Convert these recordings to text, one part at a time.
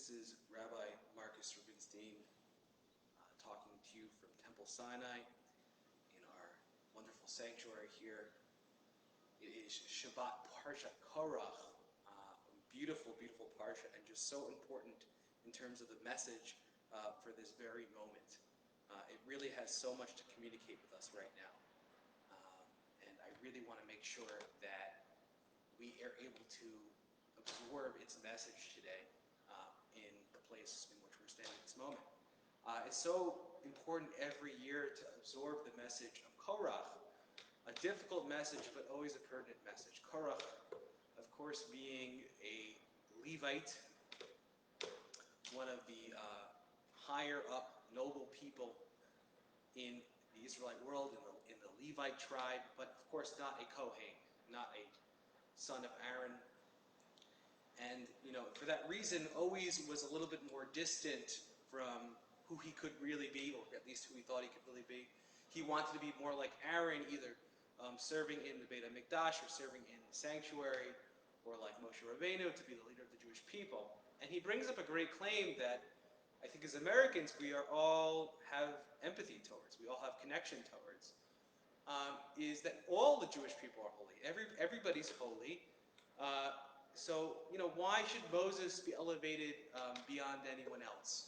This is Rabbi Marcus Rubinstein talking to you from Temple Sinai in our wonderful sanctuary here. It is Shabbat Parsha Korach, beautiful, beautiful Parsha, and just so important in terms of the message for this very moment. It really has so much to communicate with us right now. And I really want to make sure that we are able to absorb its message today in the place in which we're standing at this moment. It's so important every year to absorb the message of Korach, a difficult message but always a pertinent message. Korach, of course, being a Levite, one of the higher up noble people in the Israelite world, in the Levite tribe, but of course not a Kohen, not a son of Aaron. And, for that reason, always was a little bit more distant from who he could really be, or at least who he thought he could really be. He wanted to be more like Aaron, either serving in the Beit HaMikdash or serving in the sanctuary, or like Moshe Rabbeinu, to be the leader of the Jewish people. And he brings up a great claim that I think as Americans we all have empathy towards, we all have connection towards, is that all the Jewish people are holy. Everybody's holy. So, why should Moses be elevated beyond anyone else?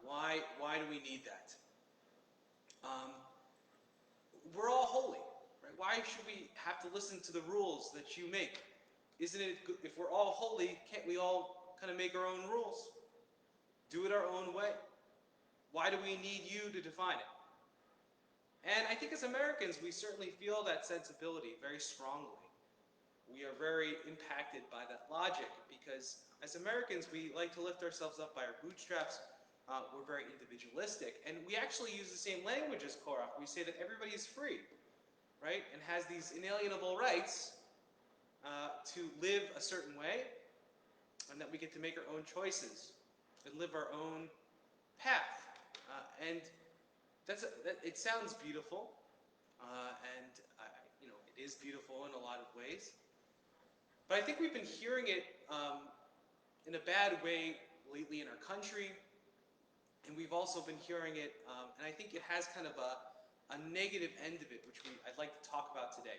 Why do we need that? We're all holy, right? Why should we have to listen to the rules that you make? Isn't it good, if we're all holy, can't we all kind of make our own rules? Do it our own way? Why do we need you to define it? And I think as Americans, we certainly feel that sensibility very strongly. We are very impacted by that logic because as Americans, we like to lift ourselves up by our bootstraps. We're very individualistic. And we actually use the same language as Korach. We say that everybody is free, right? And has these inalienable rights to live a certain way, and that we get to make our own choices and live our own path. And it sounds beautiful, and it is beautiful in a lot of ways. But I think we've been hearing it in a bad way lately in our country, and we've also been hearing it, and I think it has kind of a negative end of it, which I'd like to talk about today.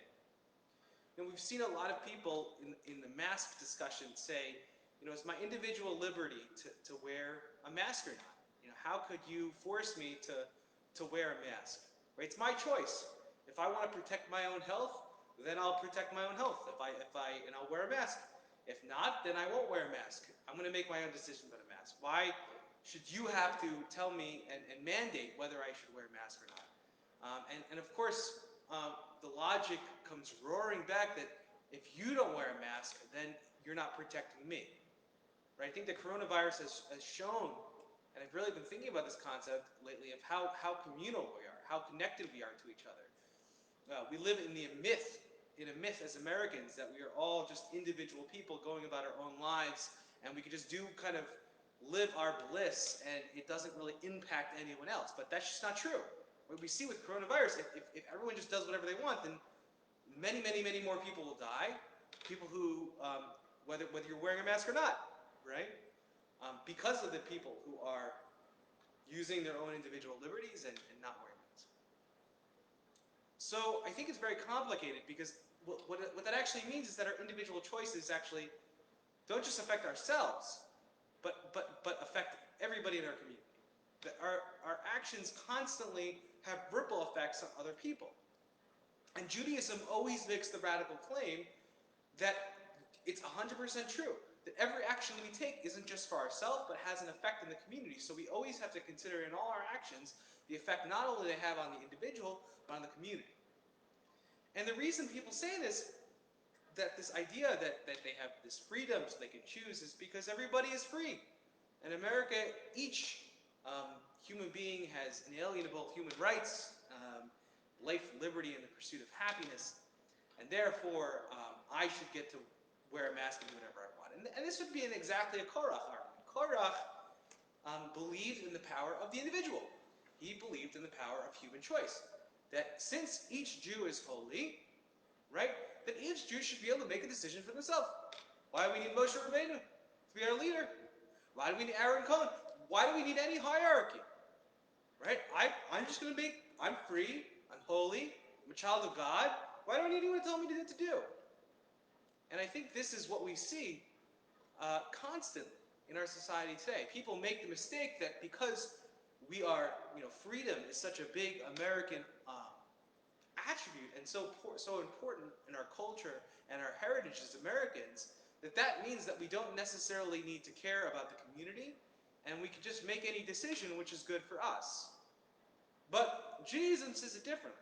And we've seen a lot of people in the mask discussion say, it's my individual liberty to wear a mask or not. How could you force me to wear a mask? Right? It's my choice. If I want to protect my own health, then I'll protect my own health. And I'll wear a mask. If not, then I won't wear a mask. I'm going to make my own decision about a mask. Why should you have to tell me and mandate whether I should wear a mask or not? And of course, the logic comes roaring back that if you don't wear a mask, then you're not protecting me. Right? I think the coronavirus has shown, and I've really been thinking about this concept lately, of how communal we are, how connected we are to each other. We live in a myth as Americans that we are all just individual people going about our own lives, and we can just kind of live our bliss, and it doesn't really impact anyone else. But that's just not true. What we see with coronavirus, if everyone just does whatever they want, then many, many, many more people will die. People who, whether you're wearing a mask or not, right? Because of the people who are using their own individual liberties and not wearing masks. So I think it's very complicated because what that actually means is that our individual choices actually don't just affect ourselves, but affect everybody in our community. That our actions constantly have ripple effects on other people. And Judaism always makes the radical claim that it's 100% true. That every action we take isn't just for ourselves, but has an effect in the community. So we always have to consider in all our actions the effect not only they have on the individual, but on the community. And the reason people say this, that this idea that they have this freedom so they can choose, is because everybody is free. In America, each human being has inalienable human rights, life, liberty, and the pursuit of happiness. And therefore, I should get to wear a mask and do whatever I want. And this would be exactly a Korach argument. Korach believed in the power of the individual. He believed in the power of human choice. That since each Jew is holy, right, that each Jew should be able to make a decision for themselves. Why do we need Moshe Rabbeinu to be our leader? Why do we need Aaron Cohen? Why do we need any hierarchy? Right? I'm just going to I'm free, I'm holy, I'm a child of God. Why do I need anyone to tell me what to do? And I think this is what we see constantly in our society today. People make the mistake that because we are, freedom is such a big American attribute and so important in our culture and our heritage as Americans, that means that we don't necessarily need to care about the community, and we can just make any decision which is good for us. But Judaism says it differently.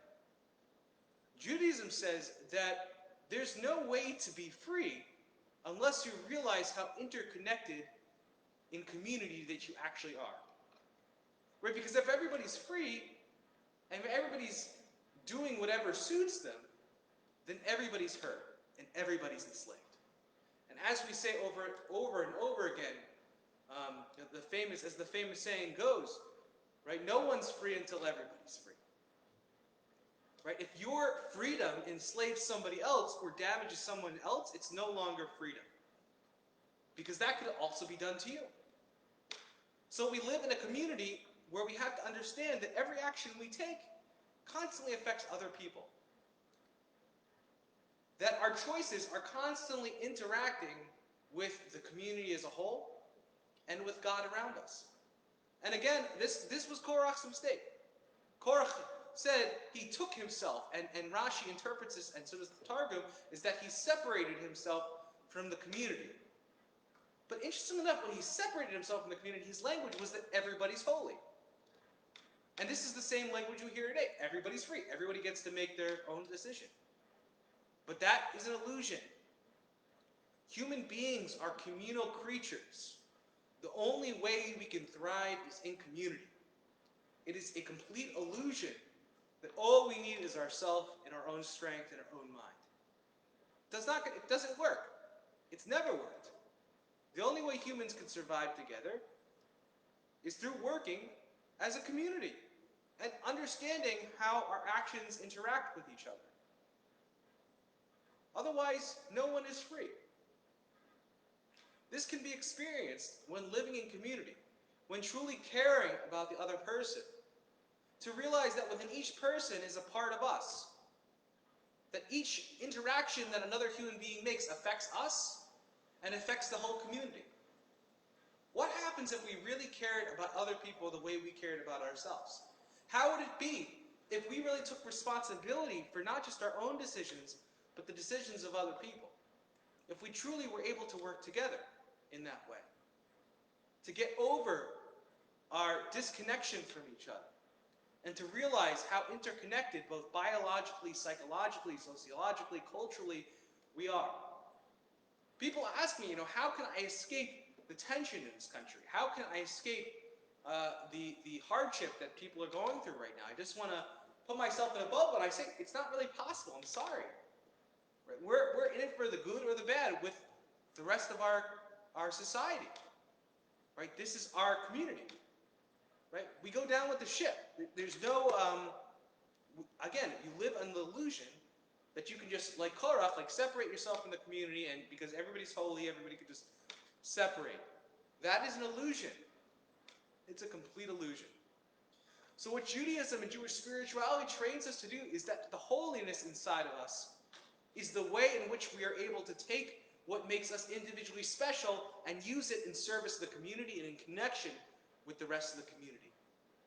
Judaism says that there's no way to be free unless you realize how interconnected in community that you actually are. Right? Because if everybody's free, and if everybody's doing whatever suits them, then everybody's hurt, and everybody's enslaved. And as we say over and over again, as the famous saying goes, right? No one's free until everybody's free. Right? If your freedom enslaves somebody else or damages someone else, it's no longer freedom. Because that could also be done to you. So we live in a community where we have to understand that every action we take constantly affects other people. That our choices are constantly interacting with the community as a whole and with God around us. And again, this was Korach's mistake. Korach said he took himself, and Rashi interprets this, and so does the Targum, is that he separated himself from the community. But interestingly enough, when he separated himself from the community, his language was that everybody's holy. And this is the same language we hear today. Everybody's free. Everybody gets to make their own decision. But that is an illusion. Human beings are communal creatures. The only way we can thrive is in community. It is a complete illusion that all we need is ourselves and our own strength and our own mind. It doesn't work. It's never worked. The only way humans can survive together is through working as a community and understanding how our actions interact with each other. Otherwise, no one is free. This can be experienced when living in community, when truly caring about the other person, to realize that within each person is a part of us, that each interaction that another human being makes affects us and affects the whole community. What happens if we really cared about other people the way we cared about ourselves? How would it be if we really took responsibility for not just our own decisions, but the decisions of other people? If we truly were able to work together in that way, to get over our disconnection from each other, and to realize how interconnected both biologically, psychologically, sociologically, culturally we are. People ask me, how can I escape the tension in this country? How can I escape the hardship that people are going through right now? I just want to put myself in a bubble, and I say it's not really possible. I'm sorry. Right? We're in it for the good or the bad with the rest of our society. Right? This is our community. Right? We go down with the ship. There's no, again, you live in the illusion that you can just, like Korach, separate yourself from the community, and because everybody's holy, everybody could just separate. That is an illusion. It's a complete illusion. So what Judaism and Jewish spirituality trains us to do is that the holiness inside of us is the way in which we are able to take what makes us individually special and use it in service of the community and in connection with the rest of the community.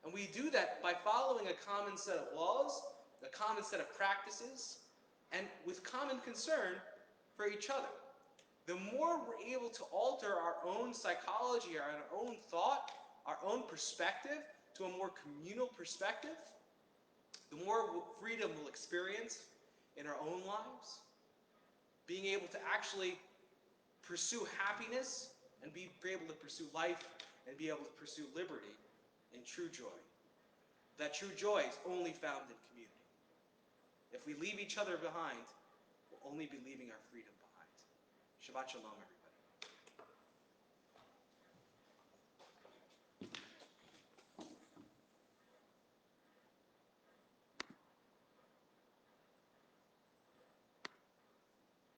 And we do that by following a common set of laws, a common set of practices, and with common concern for each other. The more we're able to alter our own psychology, our own thought, our own perspective to a more communal perspective, the more freedom we'll experience in our own lives, being able to actually pursue happiness and be able to pursue life and be able to pursue liberty and true joy. That true joy is only found in community. If we leave each other behind, we'll only be leaving our freedom behind. Shabbat shalom, everyone.